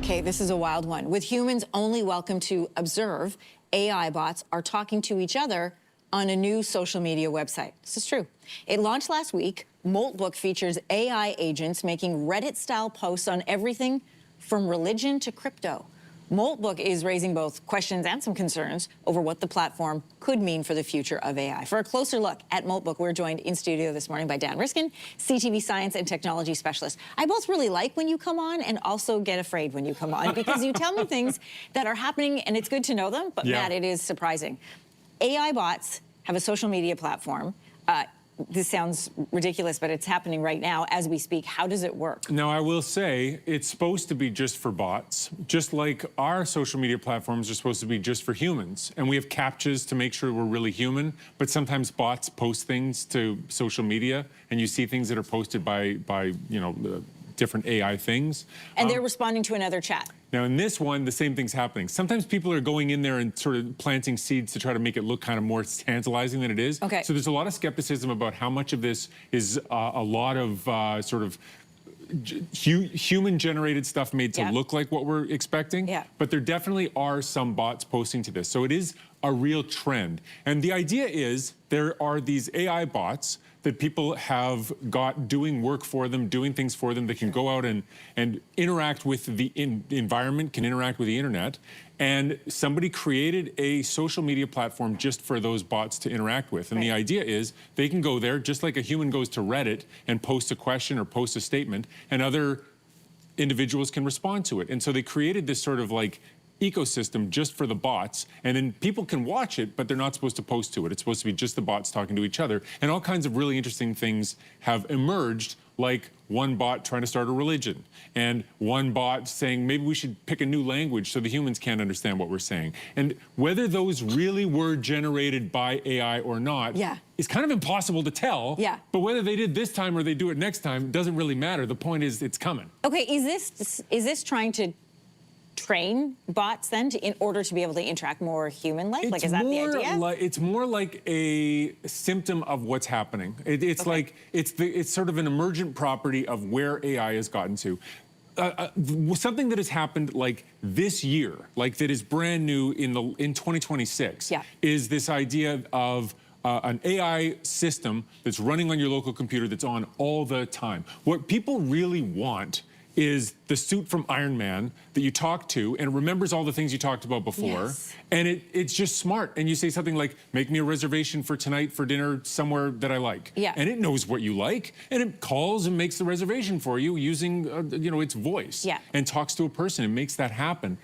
Okay, this is a wild one. With humans only welcome to observe, AI bots are talking to each other on a new social media website. This is true. It launched last week. Moltbook features AI agents making Reddit-style posts on everything from religion to crypto. Moltbook is raising both questions and some concerns over what the platform could mean for the future of AI. For a closer look at Moltbook, we're joined in studio this morning by Dan Riskin, CTV Science and Technology Specialist. I both really like when you come on and also get afraid when you come on because you tell me things that are happening and it's good to know them, but Matt, it is surprising. AI bots have a social media platform. This sounds ridiculous, but it's happening right now as we speak. How does it work? Now, I will say it's supposed to be just for bots, just like our social media platforms are supposed to be just for humans. And we have CAPTCHAs to make sure we're really human, but sometimes bots post things to social media and you see things that are posted by different AI things. And they're responding to another chat. Now, in this one, the same thing's happening. Sometimes people are going in there and sort of planting seeds to try to make it look kind of more tantalizing than it is. Okay. So there's a lot of skepticism about how much of this is a lot of sort of human-generated stuff made to look like what we're expecting. Yeah. But there definitely are some bots posting to this. So it is a real trend. And the idea is there are these AI bots that people have got doing work for them, doing things for them that can go out and interact with the environment, can interact with the internet. And somebody created a social media platform just for those bots to interact with. And the idea is they can go there just like a human goes to Reddit and post a question or post a statement, and other individuals can respond to it. And so they created this sort of like ecosystem just for the bots, and then people can watch it, but they're not supposed to post to it. It's supposed to be just the bots talking to each other. And all kinds of really interesting things have emerged, like one bot trying to start a religion, and one bot saying maybe we should pick a new language so the humans can't understand what we're saying. And whether those really were generated by AI or not is kind of impossible to tell. But whether they did this time or they do it next time doesn't really matter. The point is it's coming. Okay, is this trying to train bots then in order to be able to interact more human-like? Like, is that the idea? It's more like a symptom of what's happening. It's like it's sort of an emergent property of where AI has gotten to. Something that has happened like this year, like that is brand new in 2026, is this idea of an AI system that's running on your local computer that's on all the time. What people really want is the suit from Iron Man that you talk to and it remembers all the things you talked about before. And it's just smart. And you say something like, make me a reservation for tonight for dinner somewhere that I like. And it knows what you like, and it calls and makes the reservation for you using its voice and talks to a person and makes that happen.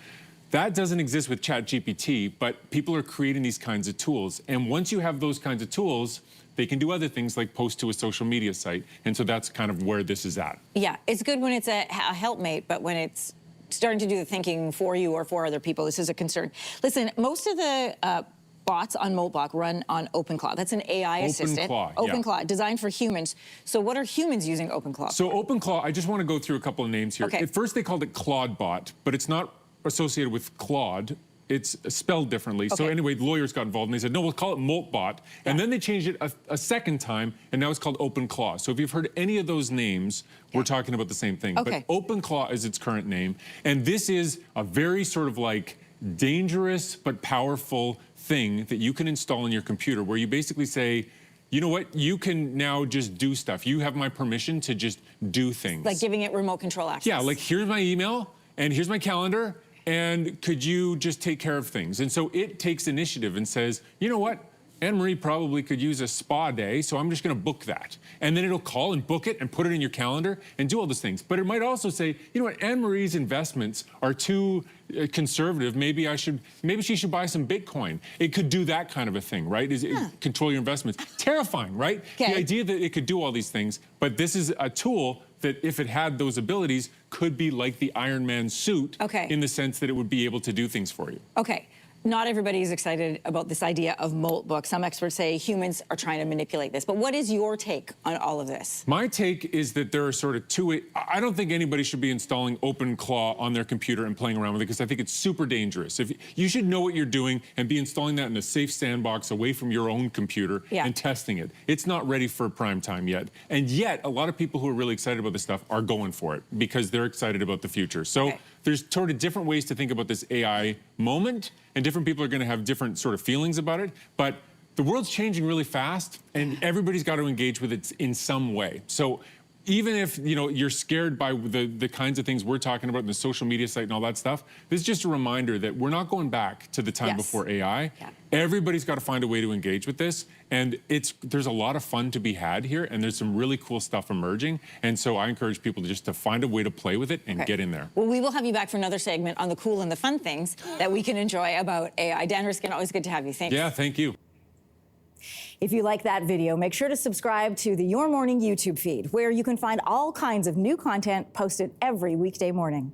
That doesn't exist with ChatGPT, but people are creating these kinds of tools. And once you have those kinds of tools, they can do other things like post to a social media site. And so that's kind of where this is at. Yeah, it's good when it's a helpmate, but when it's starting to do the thinking for you or for other people, this is a concern. Listen, most of the bots on Moltbook run on OpenClaw. That's an AI assistant. OpenClaw, designed for humans. So what are humans using OpenClaw So for? OpenClaw, I just want to go through a couple of names here. At first they called it Claude-bot, but it's not associated with Claude. It's spelled differently. So anyway, the lawyers got involved and they said, no, we'll call it Moltbot. And then they changed it a second time, and now it's called OpenClaw. So if you've heard any of those names, we're talking about the same thing. But OpenClaw is its current name. And this is a very sort of like dangerous but powerful thing that you can install on your computer, where you basically say, you know what, you can now just do stuff. You have my permission to just do things. Like giving it remote control access. Yeah, like here's my email, and here's my calendar, and could you just take care of things? And so it takes initiative and says, you know what? Anne-Marie probably could use a spa day, so I'm just gonna book that. And then it'll call and book it and put it in your calendar and do all those things. But it might also say, you know what, Anne-Marie's investments are too conservative. Maybe she should buy some Bitcoin. It could do that kind of a thing, right? Control your investments. Terrifying, right? The idea that it could do all these things, but this is a tool that if it had those abilities could be like the Iron Man suit in the sense that it would be able to do things for you. Not everybody is excited about this idea of Moltbook. Some experts say humans are trying to manipulate this. But what is your take on all of this? My take is that there are sort of two. I don't think anybody should be installing OpenClaw on their computer and playing around with it, because I think it's super dangerous. You should know what you're doing and be installing that in a safe sandbox away from your own computer and testing it. It's not ready for prime time yet. And yet, a lot of people who are really excited about this stuff are going for it because they're excited about the future. So there's sort of different ways to think about this AI moment, and different people are going to have different sort of feelings about it. But the world's changing really fast, and everybody's got to engage with it in some way. So even if you're scared by the kinds of things we're talking about in the social media site and all that stuff, this is just a reminder that we're not going back to the time before AI. Yeah. Everybody's got to find a way to engage with this, and there's a lot of fun to be had here, and there's some really cool stuff emerging. And so I encourage people to find a way to play with it and get in there. Well, we will have you back for another segment on the cool and the fun things that we can enjoy about AI. Dan Riskin, always good to have you. Thanks. Yeah, thank you. If you like that video, make sure to subscribe to the Your Morning YouTube feed, where you can find all kinds of new content posted every weekday morning.